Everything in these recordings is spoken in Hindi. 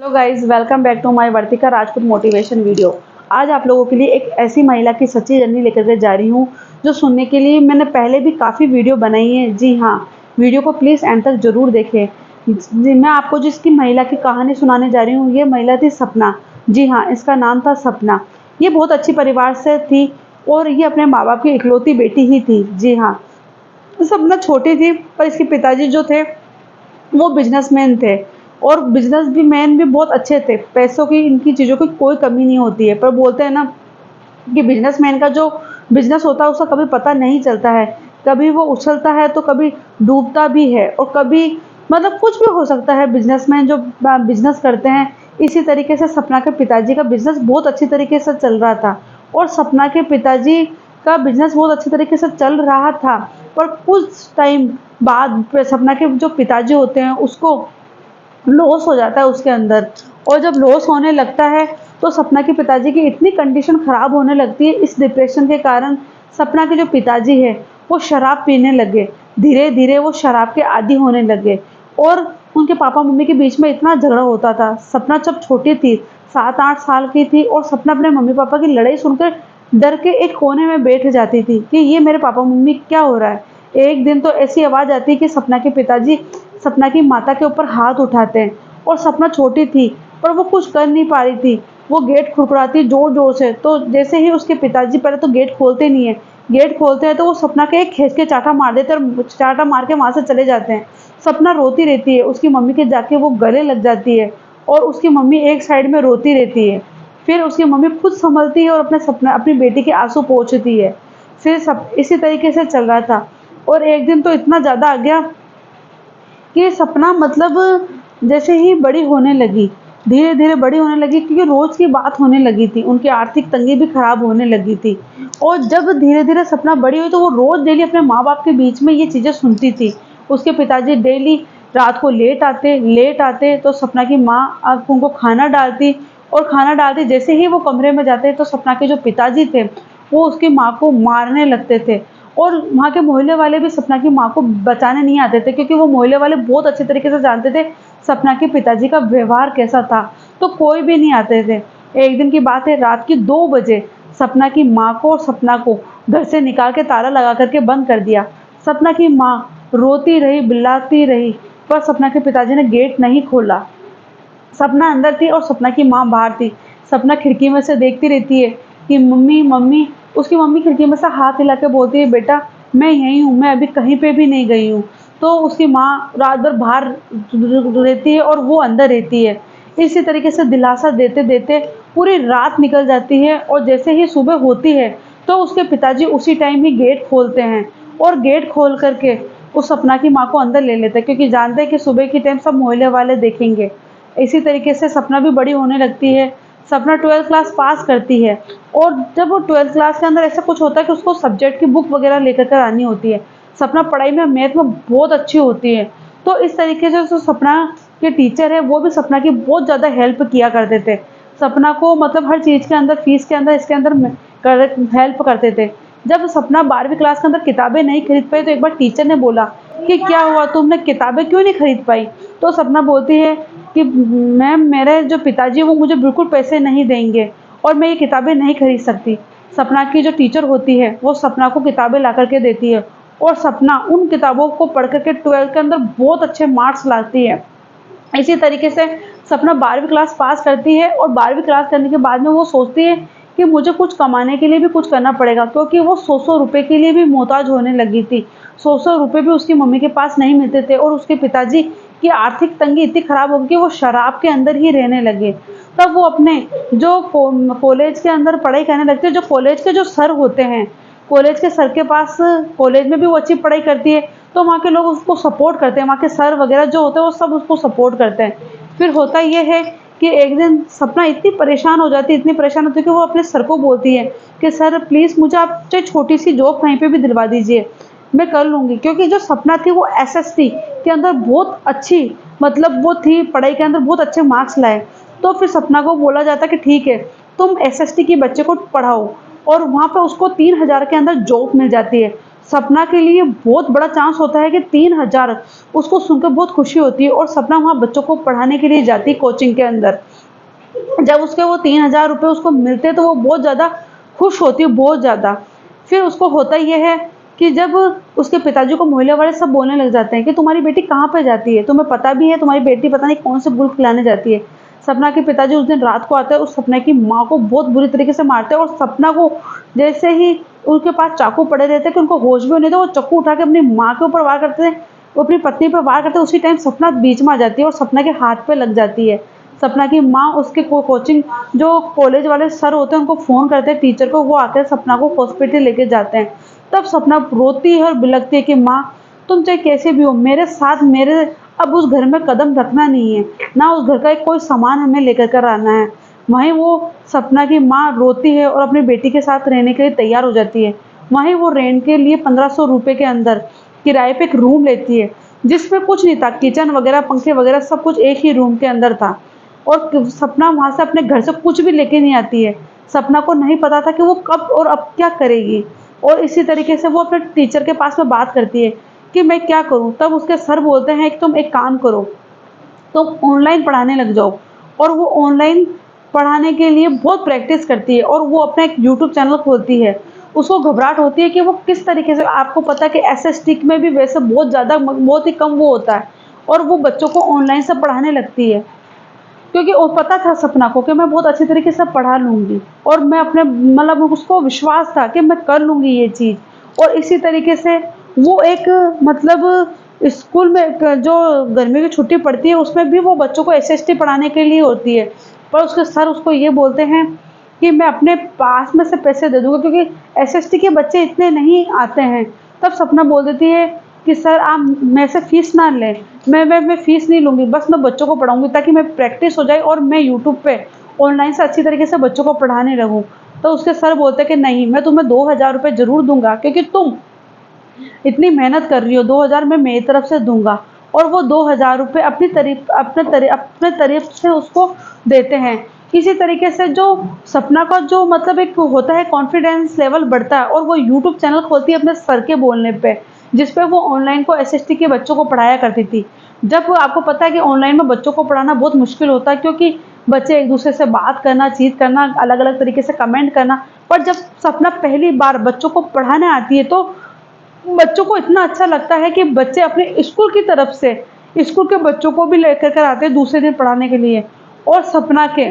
Hello guys, welcome back to my Vartika Rajput motivation video. आज आप लोगों के लिए एक ऐसी महिला की सच्ची जर्नी लेकर के जा रही हूँ जो सुनने के लिए मैंने पहले भी काफ़ी वीडियो बनाई है। जी हाँ, वीडियो को प्लीज़ एंड तक ज़रूर देखें। मैं आपको जिसकी महिला की कहानी सुनाने जा रही हूँ, ये महिला थी सपना। जी हाँ, इसका नाम था सपना। ये बहुत अच्छी परिवार से थी और ये अपने माँ बाप की इकलौती बेटी ही थी। जी हाँ, सपना छोटी थी पर इसके पिताजी जो थे वो बिजनेसमैन थे और बिजनेस भी मैन भी बहुत अच्छे थे। पैसों की इनकी चीज़ों की कोई कमी नहीं होती है, पर बोलते हैं ना कि बिजनेसमैन का जो बिजनेस होता है उसका कभी पता नहीं चलता है। कभी वो उछलता है तो कभी डूबता भी है और कभी मतलब कुछ भी हो सकता है। बिजनेसमैन जो बिजनेस करते हैं, इसी तरीके से सपना के पिताजी का बिजनेस बहुत अच्छी तरीके से चल रहा था और सपना के पिताजी का बिजनेस बहुत अच्छी तरीके से चल रहा था। पर कुछ टाइम बाद सपना के जो पिताजी होते हैं उसको लॉस हो जाता है उसके अंदर। और जब लॉस होने लगता है तो सपना के पिताजी की इतनी कंडीशन ख़राब होने लगती है। इस डिप्रेशन के कारण सपना के जो पिताजी है वो शराब पीने लगे। धीरे धीरे वो शराब के आदी होने लगे और उनके पापा मम्मी के बीच में इतना झगड़ा होता था। सपना जब छोटी थी, 7-8 साल की थी, और सपना अपने मम्मी पापा की लड़ाई सुनकर डर के एक कोने में बैठ जाती थी कि ये मेरे पापा मम्मी क्या हो रहा है। एक दिन तो ऐसी आवाज़ आती है कि सपना के पिताजी सपना की माता के ऊपर हाथ उठाते हैं और सपना छोटी थी पर वो कुछ कर नहीं पा रही थी। वो गेट खड़खड़ाती जोर जोर से, तो जैसे ही उसके पिताजी पहले तो गेट खोलते नहीं है, गेट खोलते हैं तो वो सपना के एक खींच के चाटा मार देते हैं और चाटा मार के वहां से चले जाते हैं। सपना रोती रहती है, उसकी मम्मी के जाके वो गले लग जाती है और उसकी मम्मी एक साइड में रोती रहती है। फिर उसकी मम्मी खुद संभलती है और अपनी बेटी के आंसू पोंछती है। फिर सब इसी तरीके से चल रहा था और एक दिन तो इतना ज़्यादा आ गया कि सपना मतलब जैसे ही बड़ी होने लगी, धीरे-धीरे बड़ी होने लगी, क्योंकि रोज़ की बात होने लगी थी, उनकी आर्थिक तंगी भी खराब होने लगी थी। और जब धीरे-धीरे सपना बड़ी हुई तो वो रोज़ डेली अपने माँ-बाप के बीच में ये चीज़ें सुनती थी। उसके पिताजी डेली रात को लेट आते तो सपना की माँ अब उनको खाना डालती और खाना डालती जैसे ही वो कमरे में जाते तो सपना के जो पिताजी थे, वो उसकी माँ को मारने लगते थे। और वहाँ के मोहल्ले वाले भी सपना की माँ को बचाने नहीं आते थे, क्योंकि वो मोहल्ले वाले बहुत अच्छे तरीके से जानते थे सपना के पिताजी का व्यवहार कैसा था, तो कोई भी नहीं आते थे। एक दिन की बात है, रात की 2 बजे सपना की माँ को और सपना को घर से निकाल के ताला लगा करके बंद कर दिया। सपना की माँ रोती रही, बिल्लाती रही, पर सपना के पिताजी ने गेट नहीं खोला। सपना अंदर थी और सपना की माँ बाहर थी। सपना खिड़की में से देखती रहती है कि मम्मी मम्मी। उसकी मम्मी खिड़की में से हाथ हिला के बोलती है, बेटा मैं यहीं हूँ, मैं अभी कहीं पे भी नहीं गई हूँ। तो उसकी माँ रात भर बाहर रहती है और वो अंदर रहती है। इसी तरीके से दिलासा देते देते पूरी रात निकल जाती है और जैसे ही सुबह होती है तो उसके पिताजी उसी टाइम ही गेट खोलते हैं और गेट खोल करके उस सपना की माँ को अंदर ले लेते हैं, क्योंकि जानते हैं कि सुबह के टाइम सब मोहल्ले वाले देखेंगे। इसी तरीके से सपना भी बड़ी होने लगती है। सपना 12th क्लास पास करती है और जब वो 12th क्लास के अंदर ऐसा कुछ होता है कि उसको सब्जेक्ट की बुक वगैरह लेकर कर आनी होती है। सपना पढ़ाई में मैथ में बहुत अच्छी होती है, तो इस तरीके से जो सपना के टीचर है वो भी सपना की बहुत ज़्यादा हेल्प किया करते थे। सपना को मतलब हर चीज़ के अंदर, फीस के अंदर, इसके अंदर हेल्प करते थे। जब सपना 12वीं क्लास के अंदर किताबें नहीं खरीद पाई तो एक बार टीचर ने बोला कि क्या हुआ, तुमने किताबें क्यों नहीं खरीद पाई। तो सपना बोलती है कि मैम मेरे जो पिताजी हैं वो मुझे बिल्कुल पैसे नहीं देंगे और मैं ये किताबें नहीं खरीद सकती। सपना की जो टीचर होती है वो सपना को किताबें ला कर के देती है और सपना उन किताबों को पढ़ कर के 12th के अंदर बहुत अच्छे मार्क्स लाती है। इसी तरीके से सपना 12वीं क्लास पास करती है और 12वीं क्लास करने के बाद में वो सोचती है कि मुझे कुछ कमाने के लिए भी कुछ करना पड़ेगा, क्योंकि वो 100-100 रुपए के लिए भी मोहताज होने लगी थी। 100-100 रुपए भी उसकी मम्मी के पास नहीं मिलते थे और उसके पिताजी की आर्थिक तंगी इतनी खराब हो गई कि वो शराब के अंदर ही रहने लगे। तब वो अपने जो कॉलेज के अंदर पढ़ाई करने लगते हैं, जो कॉलेज के जो सर होते हैं, कॉलेज के सर के पास, कॉलेज में भी वो अच्छी पढ़ाई करती है तो वहाँ के लोग उसको सपोर्ट करते हैं, वहाँ के सर वगैरह जो होते हैं वो सब उसको सपोर्ट करते हैं। फिर होता ये है कि एक दिन सपना इतनी परेशान हो जाती है, इतनी परेशान होती है कि वो अपने सर को बोलती है कि सर प्लीज़ मुझे आप चाहे छोटी सी जॉब कहीं पे भी दिलवा दीजिए, मैं कर लूँगी। क्योंकि जो सपना थी वो एसएसटी के अंदर बहुत अच्छी, मतलब वो थी पढ़ाई के अंदर बहुत अच्छे मार्क्स लाए। तो फिर सपना को बोला जाता कि ठीक है, तुम एसएसटी के बच्चे को पढ़ाओ और वहाँ पे उसको 3000 के अंदर जॉब मिल जाती है। सपना के लिए बहुत बड़ा चांस होता है कि 3000, उसको सुनकर बहुत खुशी होती है और सपना वहाँ बच्चों को पढ़ाने के लिए जाती है कोचिंग के अंदर। जब उसके वो 3000 रुपये उसको मिलते हैं तो वो बहुत ज़्यादा खुश होती है, बहुत ज़्यादा। फिर उसको होता ये है कि जब उसके पिताजी को मोहल्ले वाले सब बोलने लग जाते हैं कि तुम्हारी बेटी कहाँ पे जाती है, तुम्हें पता भी है तुम्हारी बेटी पता नहीं कौन से गुल खिलाने जाती है। सपना के पिताजी उस दिन रात को आते हैं, उस सपना की माँ को बहुत बुरी तरीके से मारते हैं और सपना को जैसे ही उनके पास चाकू पड़े रहते हैं कि उनको होश भी होने दे, वो चाकू उठा के अपनी माँ के ऊपर वार करते हैं, वो अपनी पत्नी पर वार करते हैं। उसी टाइम सपना बीच में आ जाती है और सपना के हाथ पे लग जाती है। सपना की माँ उसके कोचिंग जो कॉलेज वाले सर होते हैं उनको फ़ोन करते हैं टीचर को, वो आकर सपना को हॉस्पिटल लेके जाते हैं। तब सपना रोती है और बिलखती है कि माँ तुम चाहे कैसे भी हो, मेरे साथ मेरे अब उस घर में कदम रखना नहीं है, ना उस घर का एक कोई सामान हमें लेकर कर आना है। वहीं वो सपना की माँ रोती है और अपनी बेटी के साथ रहने के लिए तैयार हो जाती है। वहीं वो रेंट के लिए 1500 रुपये के अंदर किराए पे एक रूम लेती है, जिसमें कुछ नहीं था, किचन वगैरह पंखे वगैरह सब कुछ एक ही रूम के अंदर था। और सपना वहाँ से अपने घर से कुछ भी लेके नहीं आती है। सपना को नहीं पता था कि वो कब और अब क्या करेगी। और इसी तरीके से वो अपने टीचर के पास में बात करती है कि मैं क्या करूँ। तब उसके सर बोलते हैं कि तुम एक काम करो, तुम ऑनलाइन पढ़ाने लग जाओ। और वो ऑनलाइन पढ़ाने के लिए बहुत प्रैक्टिस करती है और वो अपना एक यूट्यूब चैनल खोलती है। उसको घबराहट होती है कि वो किस तरीके से, आपको पता है कि एसएसटी में भी वैसे बहुत ही कम वो होता है, और वो बच्चों को ऑनलाइन से पढ़ाने लगती है। क्योंकि वो पता था सपना को कि मैं बहुत अच्छी तरीके से पढ़ा लूँगी और मैं अपने मतलब उसको विश्वास था कि मैं कर लूँगी ये चीज़। और इसी तरीके से वो एक मतलब स्कूल में जो गर्मी की छुट्टी पड़ती है उसमें भी वो बच्चों को एसएसटी पढ़ाने के लिए होती है। पर उसके सर उसको ये बोलते हैं कि मैं अपने पास में से पैसे दे दूँगा क्योंकि एसएसटी के बच्चे इतने नहीं आते हैं। तब सपना बोल देती है कि सर आप मेरे से फ़ीस ना लें, मैं फ़ीस नहीं लूँगी, बस मैं बच्चों को पढ़ाऊँगी ताकि मैं प्रैक्टिस हो जाए और मैं यूट्यूब पे ऑनलाइन से अच्छी तरीके से बच्चों को पढ़ाने लगूँ। तो उसके सर बोलते हैं कि नहीं, मैं तुम्हें 2000 रुपये ज़रूर दूँगा क्योंकि तुम इतनी मेहनत कर रही हो, 2000 मैं मेरी तरफ से दूँगा। और वो 2000 रुपये अपने तरफ से उसको देते हैं। इसी तरीके से जो सपना का जो मतलब एक होता है कॉन्फिडेंस लेवल बढ़ता है और वो यूट्यूब चैनल खोलती है अपने सर के बोलने पे, जिस पे वो ऑनलाइन को एसएसटी के बच्चों को पढ़ाया करती थी। जब आपको पता है कि ऑनलाइन में बच्चों को पढ़ाना बहुत मुश्किल होता है क्योंकि बच्चे एक-दूसरे से बात करना, चीट करना, अलग-अलग तरीके से कमेंट करना। पर जब सपना पहली बार बच्चों को पढ़ाने आती है तो बच्चों को इतना अच्छा लगता है कि बच्चे अपने स्कूल की तरफ से स्कूल के बच्चों को भी लेकर कर आते हैं दूसरे दिन पढ़ाने के लिए। और सपना के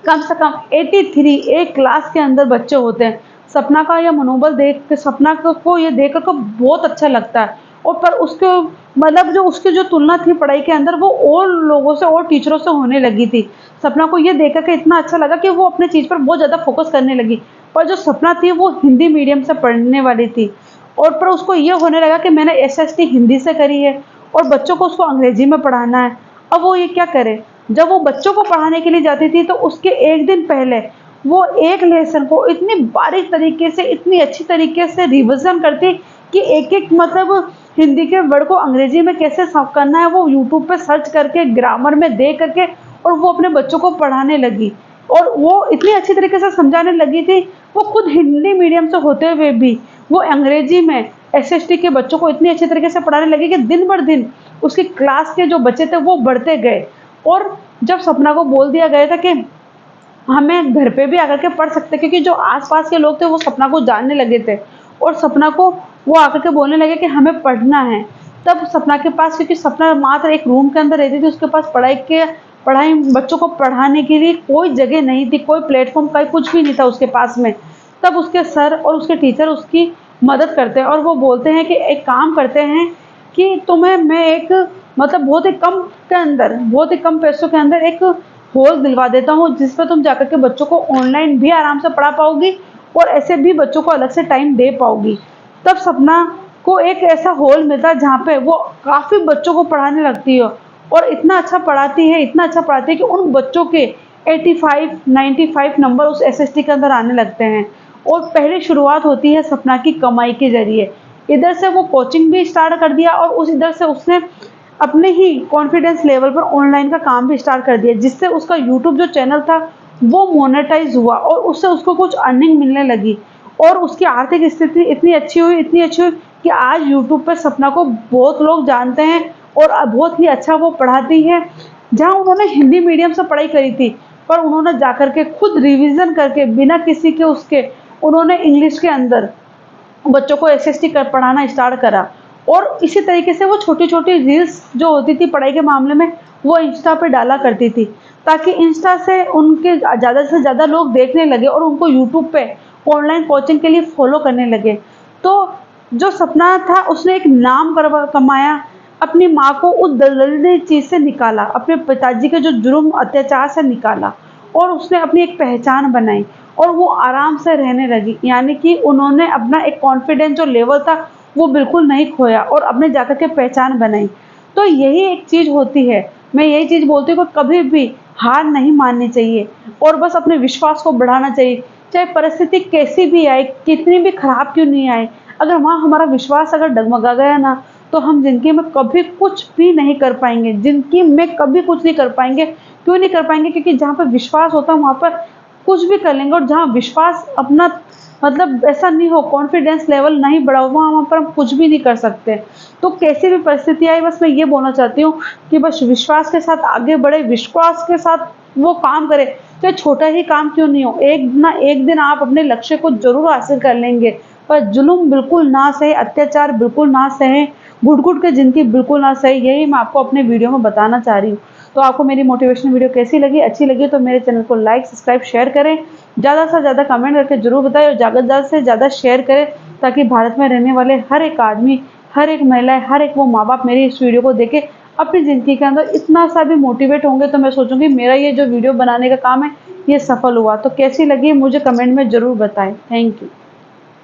कम से कम 83 एक क्लास के अंदर बच्चे होते हैं। सपना का यह मनोबल देख के सपना को ये देख कर को बहुत अच्छा लगता है। और पर उसके मतलब जो उसकी जो तुलना थी पढ़ाई के अंदर वो और लोगों से और टीचरों से होने लगी थी। सपना को ये देख कर के इतना अच्छा लगा कि वो अपने चीज़ पर बहुत ज़्यादा फ़ोकस करने लगी। पर जो सपना थी वो हिंदी मीडियम से पढ़ने वाली थी। और पर उसको ये होने लगा कि मैंने एसएसटी हिंदी से करी है और बच्चों को उसको अंग्रेजी में पढ़ाना है। अब वो ये क्या करे? जब वो बच्चों को पढ़ाने के लिए जाती थी तो उसके एक दिन पहले वो एक लेसन को इतनी बारीक तरीके से, इतनी अच्छी तरीके से रिवीजन करती कि एक-एक मतलब हिंदी के वर्ड को अंग्रेजी में कैसे साफ करना है वो यूट्यूब पे सर्च करके, ग्रामर में देख करके और वो अपने बच्चों को पढ़ाने लगी। और वो इतनी अच्छी तरीके से समझाने लगी थी, वो खुद हिंदी मीडियम से होते हुए भी वो अंग्रेजी में एसएसटी के बच्चों को इतनी अच्छी तरीके से पढ़ाने लगी कि दिन बर दिन उसकी क्लास के जो बच्चे थे वो बढ़ते गए। और जब सपना को बोल दिया गया था कि हमें घर पे भी आकर के पढ़ सकते, क्योंकि जो आस-पास के लोग थे वो सपना को जानने लगे थे और सपना को वो आकर के बोलने लगे कि हमें पढ़ना है। तब सपना के पास, क्योंकि सपना मात्र एक रूम के अंदर रहती थी, उसके पास पढ़ाई बच्चों को पढ़ाने के लिए कोई जगह नहीं थी, कोई प्लेटफ़ॉर्म का कुछ भी नहीं था उसके पास में। तब उसके सर और उसके टीचर उसकी मदद करते हैं और वो बोलते हैं कि एक काम करते हैं कि तुम्हें मैं एक मतलब बहुत ही कम पैसों के अंदर एक हॉल दिलवा देता हूँ जिस पे तुम जाकर के बच्चों को ऑनलाइन भी आराम से पढ़ा पाओगी और ऐसे भी बच्चों को अलग से टाइम दे पाओगी। तब सपना को एक ऐसा हॉल मिलता है जहाँ पे वो काफ़ी बच्चों को पढ़ाने लगती है और इतना अच्छा पढ़ाती है कि उन बच्चों के 85, 95 नंबर उस एसएसटी के अंदर आने लगते हैं। और पहली शुरुआत होती है सपना की कमाई के ज़रिए। इधर से वो कोचिंग भी स्टार्ट कर दिया और उस इधर से उसने अपने ही कॉन्फिडेंस लेवल पर ऑनलाइन का काम भी स्टार्ट कर दिया, जिससे उसका यूट्यूब जो चैनल था वो मोनेटाइज हुआ और उससे उसको कुछ अर्निंग मिलने लगी। और उसकी आर्थिक स्थिति इतनी अच्छी हुई, इतनी अच्छी हुई कि आज यूट्यूब पर सपना को बहुत लोग जानते हैं और बहुत ही अच्छा वो पढ़ाती है। जहाँ उन्होंने हिंदी मीडियम से पढ़ाई करी थी, पर उन्होंने जाकर के खुद रिवीजन करके बिना किसी के उसके उन्होंने इंग्लिश के अंदर बच्चों को एसएसटी कर पढ़ाना स्टार्ट करा। और इसी तरीके से वो छोटी-छोटी रील्स जो होती थी पढ़ाई के मामले में, वो इंस्टा पे डाला करती थी, ताकि इंस्टा से उनके ज़्यादा से ज़्यादा लोग देखने लगे और उनको यूट्यूब पे ऑनलाइन कोचिंग के लिए फॉलो करने लगे। तो जो सपना था उसने एक नाम कमाया, अपनी माँ को उस दलदली चीज़ से निकाला, अपने पिताजी के जो जुर्म अत्याचार से निकाला और उसने अपनी एक पहचान बनाई और वो आराम से रहने लगी। यानी कि उन्होंने अपना एक कॉन्फिडेंस जो लेवल था वो बिल्कुल नहीं खोया और अपने जाकर के पहचान बनाई। तो यही एक चीज़ होती है, मैं यही चीज़ बोलती हूँ कि कभी भी हार नहीं माननी चाहिए और बस अपने विश्वास को बढ़ाना चाहिए। चाहे परिस्थिति कैसी भी आए, कितनी भी खराब क्यों नहीं आए, अगर वहाँ हमारा विश्वास अगर डगमगा गया ना, तो हम ज़िंदगी में कभी कुछ भी नहीं कर पाएँगे। ज़िंदगी में कभी कुछ नहीं कर पाएँगे। क्यों नहीं कर पाएँगे? क्योंकि जहाँ पे विश्वास होता है वहाँ पर कुछ भी कर लेंगे और जहाँ विश्वास अपना मतलब ऐसा नहीं हो, कॉन्फिडेंस लेवल नहीं बढ़ा हो, वहाँ पर हम कुछ भी नहीं कर सकते। तो कैसी भी परिस्थिति आए, बस मैं ये बोलना चाहती हूँ कि बस विश्वास के साथ आगे बढ़े, विश्वास के साथ वो काम करें, चाहे छोटा ही काम क्यों नहीं हो। एक ना एक दिन आप अपने लक्ष्य को ज़रूर हासिल कर लेंगे, पर जुल्म बिल्कुल ना सहे, अत्याचार बिल्कुल ना सहें, घुट-घुट के ज़िंदगी बिल्कुल ना सही, यही मैं आपको अपने वीडियो में बताना चाह रही हूँ। तो आपको मेरी मोटिवेशनल वीडियो कैसी लगी? अच्छी लगी तो मेरे चैनल को लाइक, सब्सक्राइब, शेयर करें। ज़्यादा से ज़्यादा कमेंट करके ज़रूर बताएँ और ज़्यादा से ज़्यादा शेयर करें, ताकि भारत में रहने वाले हर एक आदमी, हर एक महिला, हर एक वो माँ-बाप मेरी इस वीडियो को देख के अपनी ज़िंदगी के अंदर इतना सा भी मोटिवेट होंगे, तो मैं सोचूँगी मेरा ये जो वीडियो बनाने का काम है, ये सफल हुआ। तो कैसी लगी मुझे कमेंट में ज़रूर बताएँ। Thank you.